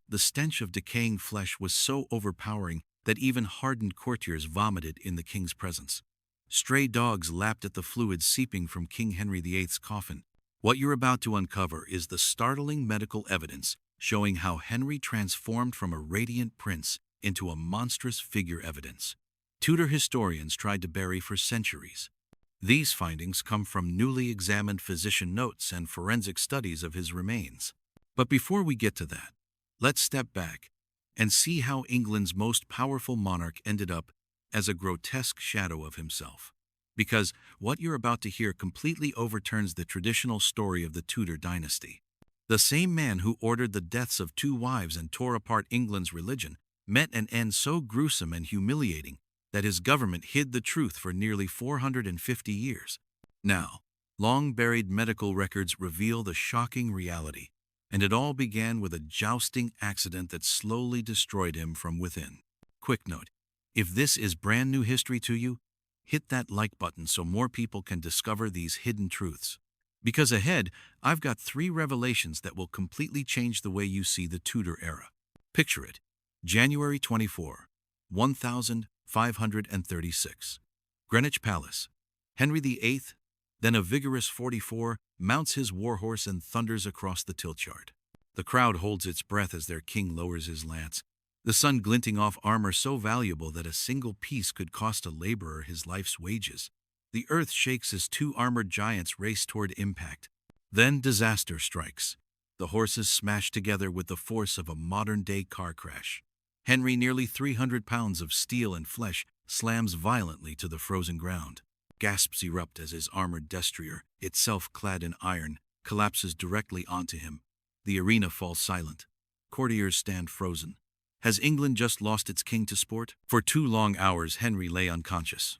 The stench of decaying flesh was so overpowering that even hardened courtiers vomited in the king's presence. Stray dogs lapped at the fluid seeping from King Henry VIII's coffin. What you're about to uncover is the startling medical evidence showing how Henry transformed from a radiant prince into a monstrous figure evidence Tudor historians tried to bury for centuries. These findings come from newly examined physician notes and forensic studies of his remains. But before we get to that, let's step back and see how England's most powerful monarch ended up as a grotesque shadow of himself. Because what you're about to hear completely overturns the traditional story of the Tudor dynasty. The same man who ordered the deaths of 2 wives and tore apart England's religion met an end so gruesome and humiliating that his government hid the truth for nearly 450 years. Now, long-buried medical records reveal the shocking reality, and it all began with a jousting accident that slowly destroyed him from within. Quick note: if this is brand new history to you, hit that like button so more people can discover these hidden truths. Because ahead, I've got 3 revelations that will completely change the way you see the Tudor era. Picture it. January 24, 1536. Greenwich Palace. Henry VIII, then a vigorous 44, mounts his warhorse and thunders across the tiltyard. The crowd holds its breath as their king lowers his lance, the sun glinting off armor so valuable that a single piece could cost a laborer his life's wages. The earth shakes as 2 armored giants race toward impact. Then disaster strikes. The horses smash together with the force of a modern-day car crash. Henry, nearly 300 pounds of steel and flesh, slams violently to the frozen ground. Gasps erupt as his armored destrier, itself clad in iron, collapses directly onto him. The arena falls silent. Courtiers stand frozen. Has England just lost its king to sport? For 2 long hours Henry lay unconscious.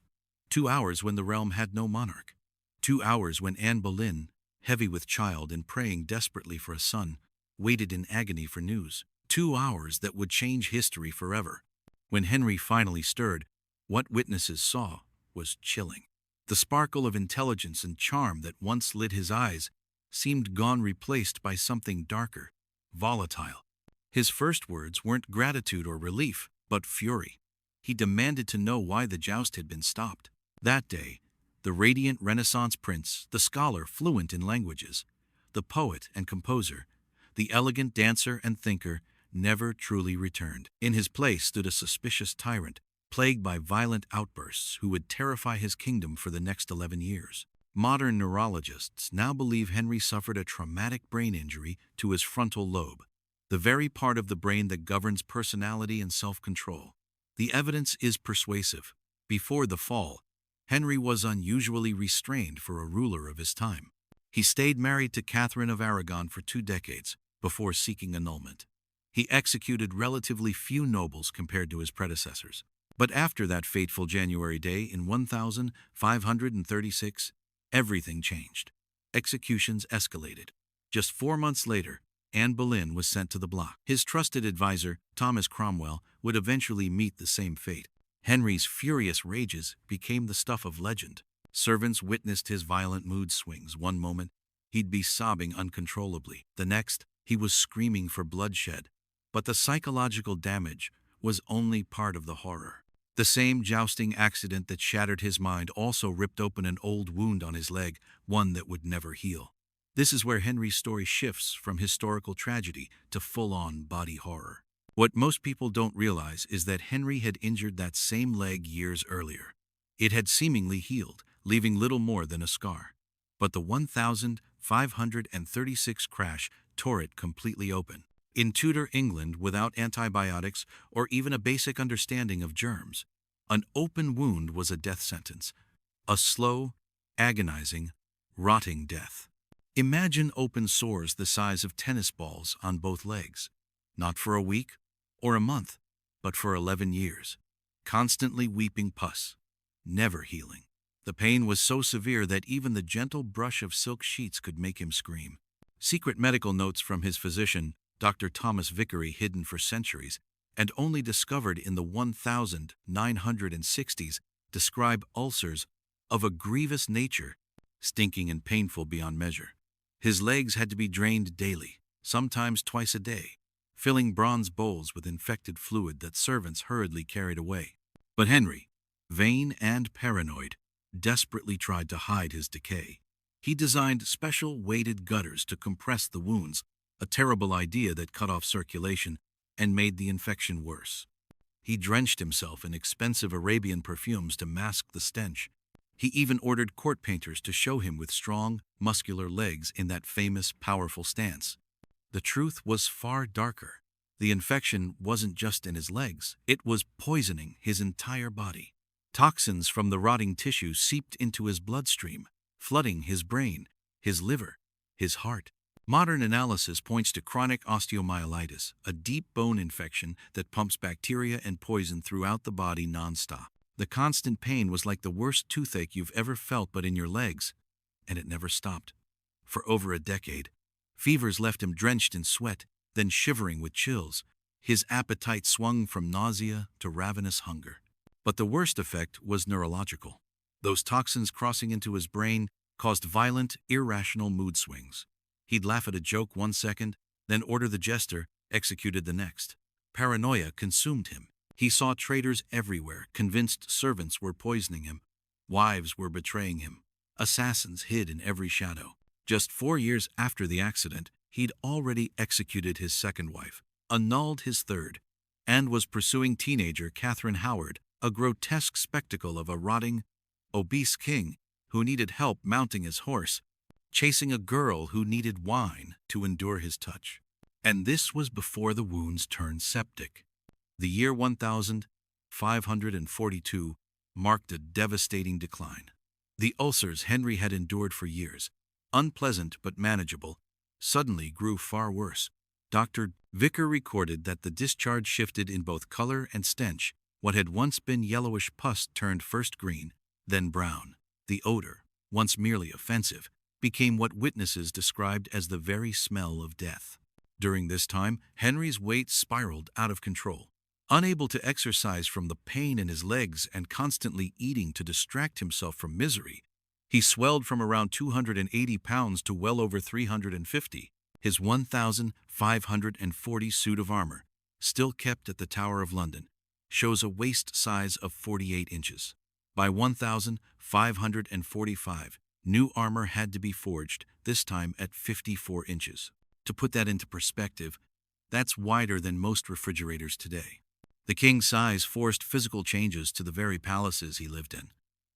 2 hours when the realm had no monarch. 2 hours when Anne Boleyn, heavy with child and praying desperately for a son, waited in agony for news. 2 hours that would change history forever. When Henry finally stirred, what witnesses saw was chilling. The sparkle of intelligence and charm that once lit his eyes seemed gone, replaced by something darker, volatile. His first words weren't gratitude or relief, but fury. He demanded to know why the joust had been stopped. That day, the radiant Renaissance prince, the scholar fluent in languages, the poet and composer, the elegant dancer and thinker, never truly returned. In his place stood a suspicious tyrant, plagued by violent outbursts who would terrify his kingdom for the next 11 years. Modern neurologists now believe Henry suffered a traumatic brain injury to his frontal lobe, the very part of the brain that governs personality and self-control. The evidence is persuasive. Before the fall, Henry was unusually restrained for a ruler of his time. He stayed married to Catherine of Aragon for 2 decades before seeking annulment. He executed relatively few nobles compared to his predecessors. But after that fateful January day in 1536, everything changed. Executions escalated. Just 4 months later, Anne Boleyn was sent to the block. His trusted advisor, Thomas Cromwell, would eventually meet the same fate. Henry's furious rages became the stuff of legend. Servants witnessed his violent mood swings. One moment, he'd be sobbing uncontrollably. The next, he was screaming for bloodshed. But the psychological damage was only part of the horror. The same jousting accident that shattered his mind also ripped open an old wound on his leg, one that would never heal. This is where Henry's story shifts from historical tragedy to full-on body horror. What most people don't realize is that Henry had injured that same leg years earlier. It had seemingly healed, leaving little more than a scar. But the 1536 crash tore it completely open. In Tudor England, without antibiotics or even a basic understanding of germs, an open wound was a death sentence, a slow, agonizing, rotting death. Imagine open sores the size of tennis balls on both legs, not for a week or a month, but for 11 years, constantly weeping pus, never healing. The pain was so severe that even the gentle brush of silk sheets could make him scream. Secret medical notes from his physician, Dr. Thomas Vicary, hidden for centuries and only discovered in the 1960s, describe ulcers of a grievous nature, stinking and painful beyond measure. His legs had to be drained daily, sometimes twice a day, filling bronze bowls with infected fluid that servants hurriedly carried away. But Henry, vain and paranoid, desperately tried to hide his decay. He designed special weighted gutters to compress the wounds, a terrible idea that cut off circulation and made the infection worse. He drenched himself in expensive Arabian perfumes to mask the stench. He even ordered court painters to show him with strong, muscular legs in that famous, powerful stance. The truth was far darker. The infection wasn't just in his legs, it was poisoning his entire body. Toxins from the rotting tissue seeped into his bloodstream, flooding his brain, his liver, his heart. Modern analysis points to chronic osteomyelitis, a deep bone infection that pumps bacteria and poison throughout the body nonstop. The constant pain was like the worst toothache you've ever felt, but in your legs, and it never stopped. For over a decade, fevers left him drenched in sweat, then shivering with chills. His appetite swung from nausea to ravenous hunger. But the worst effect was neurological. Those toxins crossing into his brain caused violent, irrational mood swings. He'd laugh at a joke one second, then order the jester executed the next. Paranoia consumed him. He saw traitors everywhere, convinced servants were poisoning him. Wives were betraying him. Assassins hid in every shadow. Just 4 years after the accident, he'd already executed his second wife, annulled his third, and was pursuing teenager Catherine Howard, a grotesque spectacle of a rotting, obese king who needed help mounting his horse, chasing a girl who needed wine to endure his touch. And this was before the wounds turned septic. The year 1542 marked a devastating decline. The ulcers Henry had endured for years, unpleasant but manageable, suddenly grew far worse. Dr. Vicker recorded that the discharge shifted in both color and stench. What had once been yellowish pus turned first green, then brown. The odor, once merely offensive, became what witnesses described as the very smell of death. During this time, Henry's weight spiraled out of control. Unable to exercise from the pain in his legs and constantly eating to distract himself from misery, he swelled from around 280 pounds to well over 350. His 1,540 suit of armor, still kept at the Tower of London, shows a waist size of 48 inches. By 1,545, new armor had to be forged, this time at 54 inches. To put that into perspective, that's wider than most refrigerators today. The king's size forced physical changes to the very palaces he lived in.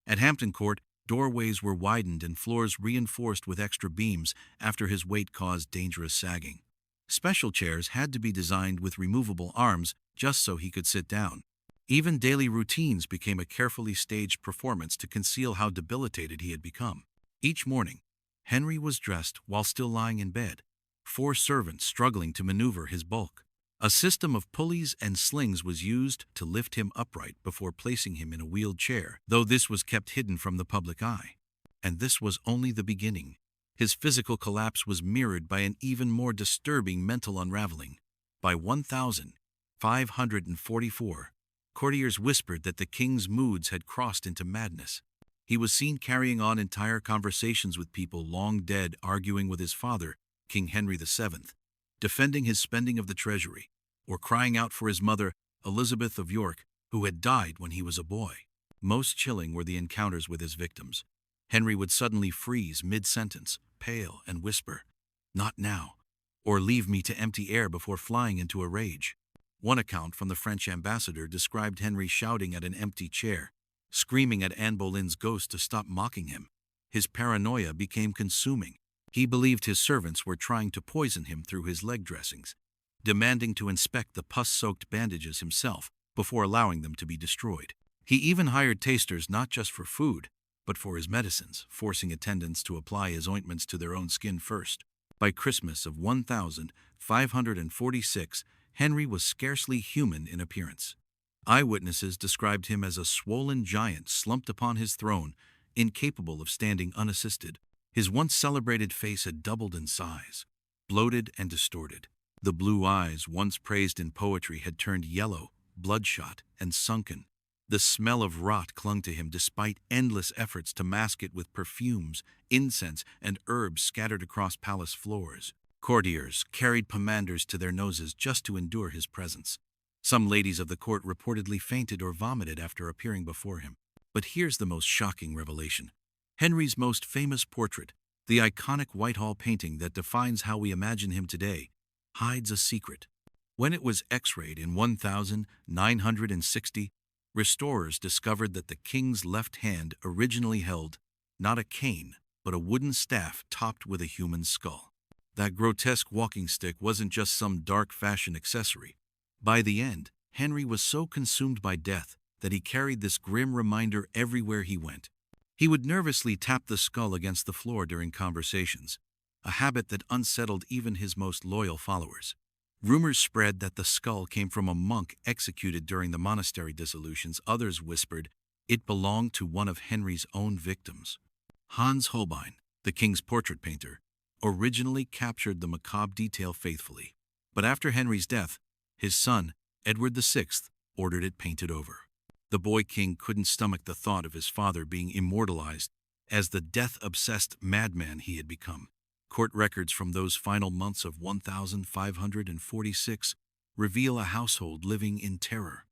At Hampton Court, doorways were widened and floors reinforced with extra beams after his weight caused dangerous sagging. Special chairs had to be designed with removable arms just so he could sit down. Even daily routines became a carefully staged performance to conceal how debilitated he had become. Each morning, Henry was dressed while still lying in bed, 4 servants struggling to maneuver his bulk. A system of pulleys and slings was used to lift him upright before placing him in a wheeled chair, though this was kept hidden from the public eye. And this was only the beginning. His physical collapse was mirrored by an even more disturbing mental unraveling. By 1544, courtiers whispered that the king's moods had crossed into madness. He was seen carrying on entire conversations with people long dead, arguing with his father, King Henry VII, defending his spending of the treasury, or crying out for his mother, Elizabeth of York, who had died when he was a boy. Most chilling were the encounters with his victims. Henry would suddenly freeze mid-sentence, pale, and whisper, "Not now," or "Leave me to empty air," before flying into a rage. One account from the French ambassador described Henry shouting at an empty chair, screaming at Anne Boleyn's ghost to stop mocking him. His paranoia became consuming. He believed his servants were trying to poison him through his leg dressings, demanding to inspect the pus-soaked bandages himself before allowing them to be destroyed. He even hired tasters not just for food, but for his medicines, forcing attendants to apply his ointments to their own skin first. By Christmas of 1546, Henry was scarcely human in appearance. Eyewitnesses described him as a swollen giant slumped upon his throne, incapable of standing unassisted. His once celebrated face had doubled in size, bloated and distorted. The blue eyes, once praised in poetry, had turned yellow, bloodshot, and sunken. The smell of rot clung to him despite endless efforts to mask it with perfumes, incense, and herbs scattered across palace floors. Courtiers carried pomanders to their noses just to endure his presence. Some ladies of the court reportedly fainted or vomited after appearing before him. But here's the most shocking revelation. Henry's most famous portrait, the iconic Whitehall painting that defines how we imagine him today, hides a secret. When it was X-rayed in 1960, restorers discovered that the king's left hand originally held not a cane, but a wooden staff topped with a human skull. That grotesque walking stick wasn't just some dark fashion accessory. By the end, Henry was so consumed by death that he carried this grim reminder everywhere he went. He would nervously tap the skull against the floor during conversations, a habit that unsettled even his most loyal followers. Rumors spread that the skull came from a monk executed during the monastery dissolutions. Others whispered it belonged to one of Henry's own victims. Hans Holbein, the king's portrait painter, originally captured the macabre detail faithfully. But after Henry's death, his son, Edward VI, ordered it painted over. The boy king couldn't stomach the thought of his father being immortalized as the death-obsessed madman he had become. Court records from those final months of 1546 reveal a household living in terror.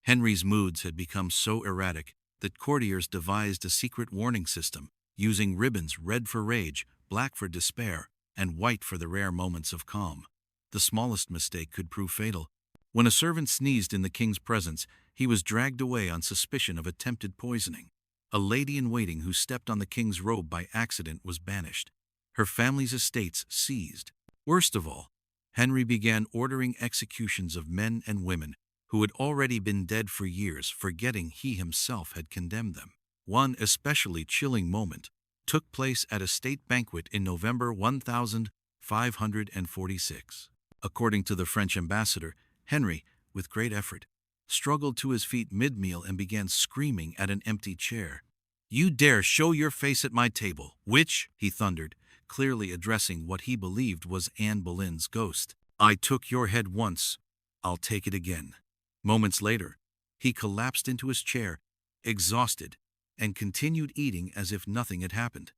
Henry's moods had become so erratic that courtiers devised a secret warning system, using ribbons red for rage, black for despair, and white for the rare moments of calm. The smallest mistake could prove fatal. When a servant sneezed in the king's presence, he was dragged away on suspicion of attempted poisoning. A lady-in-waiting who stepped on the king's robe by accident was banished. Her family's estates seized. Worst of all, Henry began ordering executions of men and women who had already been dead for years, forgetting he himself had condemned them. One especially chilling moment took place at a state banquet in November 1546. According to the French ambassador, Henry, with great effort, struggled to his feet mid-meal and began screaming at an empty chair. "You dare show your face at my table, witch!" he thundered, clearly addressing what he believed was Anne Boleyn's ghost. "I took your head once, I'll take it again." Moments later, he collapsed into his chair, exhausted, and continued eating as if nothing had happened.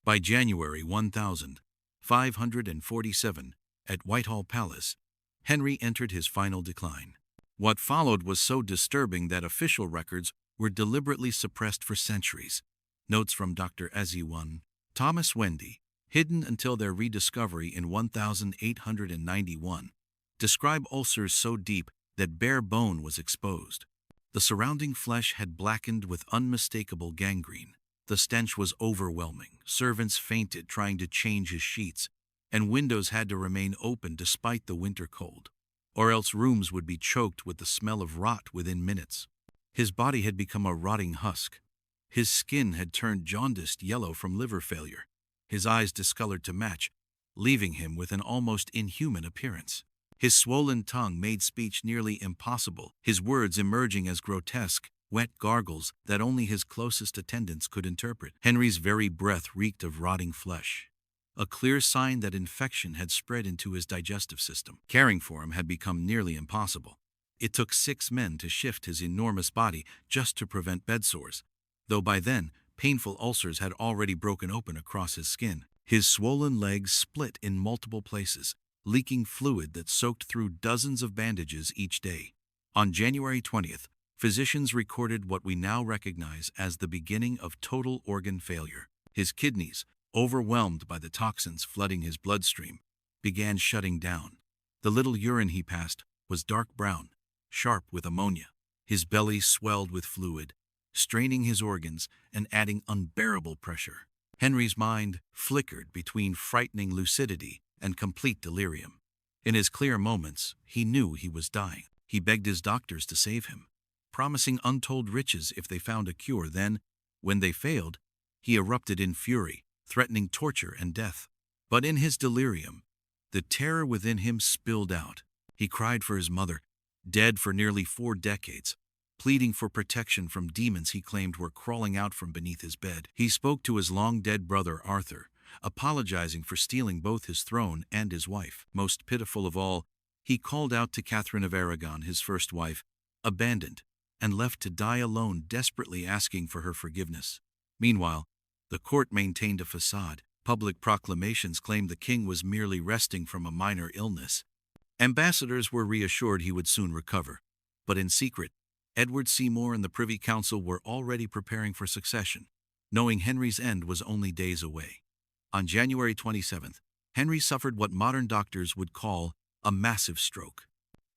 By January 1547, at Whitehall Palace, Henry entered his final decline. What followed was so disturbing that official records were deliberately suppressed for centuries. Notes from Dr. Ezewon, Thomas Wendy, hidden until their rediscovery in 1891, describe ulcers so deep that bare bone was exposed. The surrounding flesh had blackened with unmistakable gangrene. The stench was overwhelming. Servants fainted trying to change his sheets, and windows had to remain open despite the winter cold, or else rooms would be choked with the smell of rot within minutes. His body had become a rotting husk. His skin had turned jaundiced yellow from liver failure, his eyes discolored to match, leaving him with an almost inhuman appearance. His swollen tongue made speech nearly impossible, his words emerging as grotesque, wet gargles that only his closest attendants could interpret. Henry's very breath reeked of rotting flesh, a clear sign that infection had spread into his digestive system. Caring for him had become nearly impossible. It took 6 men to shift his enormous body just to prevent bedsores, though by then, painful ulcers had already broken open across his skin. His swollen legs split in multiple places, leaking fluid that soaked through dozens of bandages each day. On January 20th, physicians recorded what we now recognize as the beginning of total organ failure. His kidneys, overwhelmed by the toxins flooding his bloodstream, began shutting down. The little urine he passed was dark brown, sharp with ammonia. His belly swelled with fluid, straining his organs and adding unbearable pressure. Henry's mind flickered between frightening lucidity and complete delirium. In his clear moments, he knew he was dying. He begged his doctors to save him, promising untold riches if they found a cure. Then, when they failed, he erupted in fury, threatening torture and death. But in his delirium, the terror within him spilled out. He cried for his mother, dead for nearly 4 decades, pleading for protection from demons he claimed were crawling out from beneath his bed. He spoke to his long-dead brother Arthur, apologizing for stealing both his throne and his wife. Most pitiful of all, he called out to Catherine of Aragon, his first wife, abandoned and left to die alone, desperately asking for her forgiveness. Meanwhile, the court maintained a facade, Public proclamations claimed the king was merely resting from a minor illness. Ambassadors were reassured he would soon recover. But in secret, Edward Seymour and the Privy Council were already preparing for succession, knowing Henry's end was only days away. On January 27th, Henry suffered what modern doctors would call a massive stroke.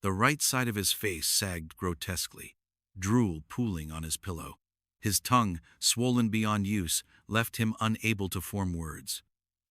The right side of his face sagged grotesquely, drool pooling on his pillow. His tongue, swollen beyond use, left him unable to form words.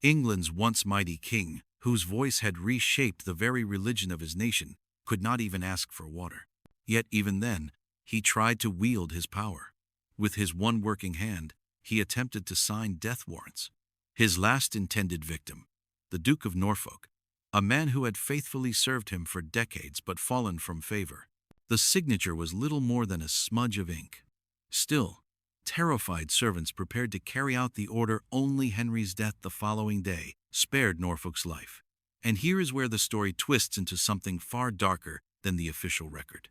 England's once mighty king, whose voice had reshaped the very religion of his nation, could not even ask for water. Yet even then, he tried to wield his power. With his one working hand, he attempted to sign death warrants. His last intended victim, the Duke of Norfolk, a man who had faithfully served him for decades but fallen from favor. The signature was little more than a smudge of ink. Still, terrified servants prepared to carry out the order. Only Henry's death the following day spared Norfolk's life. And here is where the story twists into something far darker than the official record.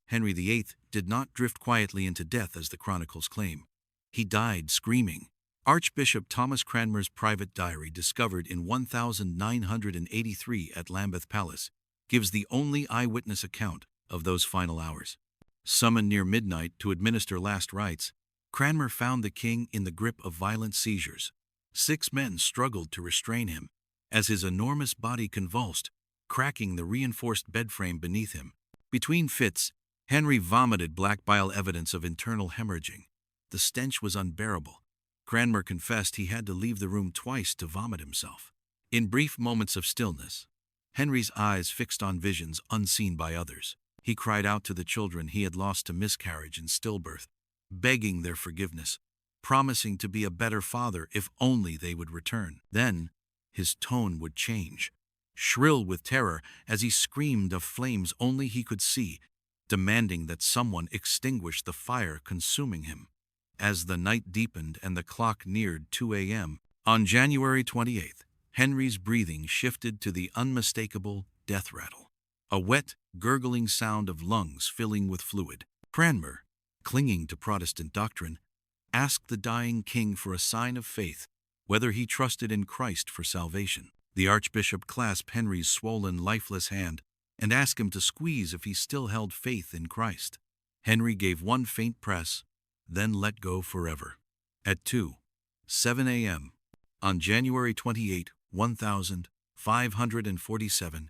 Henry VIII did not drift quietly into death as the chronicles claim. He died screaming. Archbishop Thomas Cranmer's private diary, discovered in 1983 at Lambeth Palace, gives the only eyewitness account of those final hours. Summoned near midnight to administer last rites, Cranmer found the king in the grip of violent seizures. 6 men struggled to restrain him, as his enormous body convulsed, cracking the reinforced bed frame beneath him. Between fits, Henry vomited black bile, evidence of internal hemorrhaging. The stench was unbearable. Cranmer confessed he had to leave the room twice to vomit himself. In brief moments of stillness, Henry's eyes fixed on visions unseen by others. He cried out to the children he had lost to miscarriage and stillbirth, begging their forgiveness, promising to be a better father if only they would return. Then, his tone would change, shrill with terror as he screamed of flames only he could see, demanding that someone extinguish the fire consuming him. As the night deepened and the clock neared 2 a.m., on January 28th, Henry's breathing shifted to the unmistakable death rattle, a wet, gurgling sound of lungs filling with fluid. Cranmer, clinging to Protestant doctrine, asked the dying king for a sign of faith, whether he trusted in Christ for salvation. The archbishop clasped Henry's swollen, lifeless hand and asked him to squeeze if he still held faith in Christ. Henry gave one faint press, then let go forever. At 2:07 a.m., on January 28, 1547,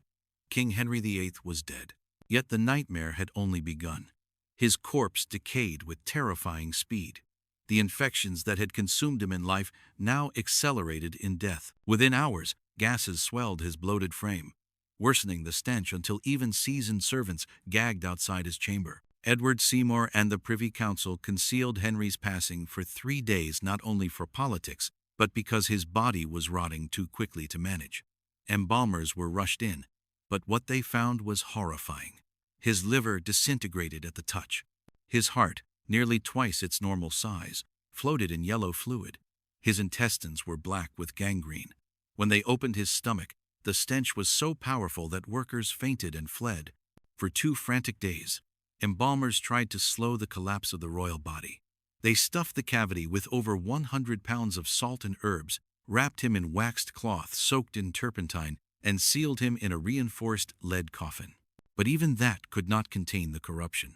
King Henry VIII was dead. Yet the nightmare had only begun. His corpse decayed with terrifying speed. The infections that had consumed him in life now accelerated in death. Within hours, gases swelled his bloated frame, worsening the stench until even seasoned servants gagged outside his chamber. Edward Seymour and the Privy Council concealed Henry's passing for 3 days, not only for politics, but because his body was rotting too quickly to manage. Embalmers were rushed in, but what they found was horrifying. His liver disintegrated at the touch. His heart, nearly twice its normal size, floated in yellow fluid. His intestines were black with gangrene. When they opened his stomach, the stench was so powerful that workers fainted and fled. For 2 frantic days, embalmers tried to slow the collapse of the royal body. They stuffed the cavity with over 100 pounds of salt and herbs, wrapped him in waxed cloth soaked in turpentine, and sealed him in a reinforced lead coffin. But even that could not contain the corruption.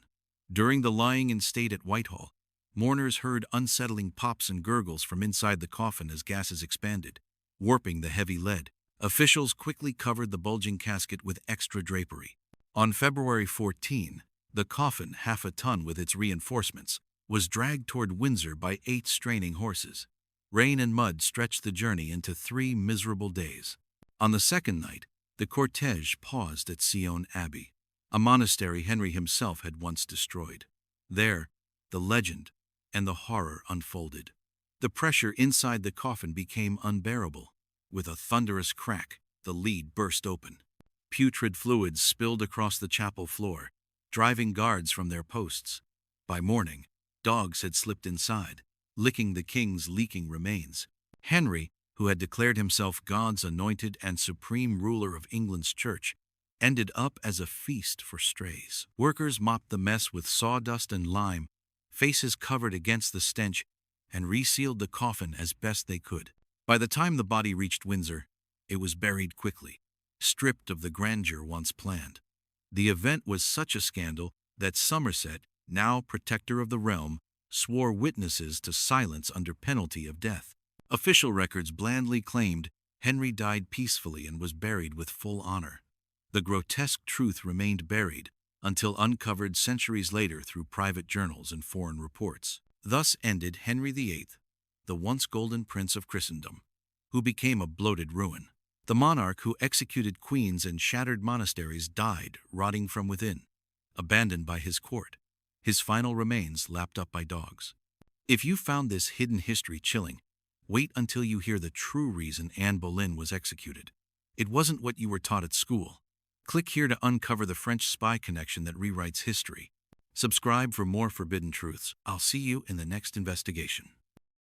During the lying in state at Whitehall, mourners heard unsettling pops and gurgles from inside the coffin as gases expanded, warping the heavy lead. Officials quickly covered the bulging casket with extra drapery. On February 14, the coffin, half a ton with its reinforcements, was dragged toward Windsor by 8 straining horses. Rain and mud stretched the journey into 3 miserable days. On the second night, the cortege paused at Sion Abbey, a monastery Henry himself had once destroyed. There, the legend and the horror unfolded. The pressure inside the coffin became unbearable. With a thunderous crack, the lid burst open. Putrid fluids spilled across the chapel floor, driving guards from their posts. By morning, dogs had slipped inside, licking the king's leaking remains. Henry, who had declared himself God's anointed and supreme ruler of England's church, ended up as a feast for strays. Workers mopped the mess with sawdust and lime, faces covered against the stench, and resealed the coffin as best they could. By the time the body reached Windsor, it was buried quickly, stripped of the grandeur once planned. The event was such a scandal that Somerset, now protector of the realm, swore witnesses to silence under penalty of death. Official records blandly claimed Henry died peacefully and was buried with full honor. The grotesque truth remained buried until uncovered centuries later through private journals and foreign reports. Thus ended Henry VIII, the once golden prince of Christendom, who became a bloated ruin. The monarch who executed queens and shattered monasteries died, rotting from within, abandoned by his court, his final remains lapped up by dogs. If you found this hidden history chilling, wait until you hear the true reason Anne Boleyn was executed. It wasn't what you were taught at school. Click here to uncover the French spy connection that rewrites history. Subscribe for more forbidden truths. I'll see you in the next investigation.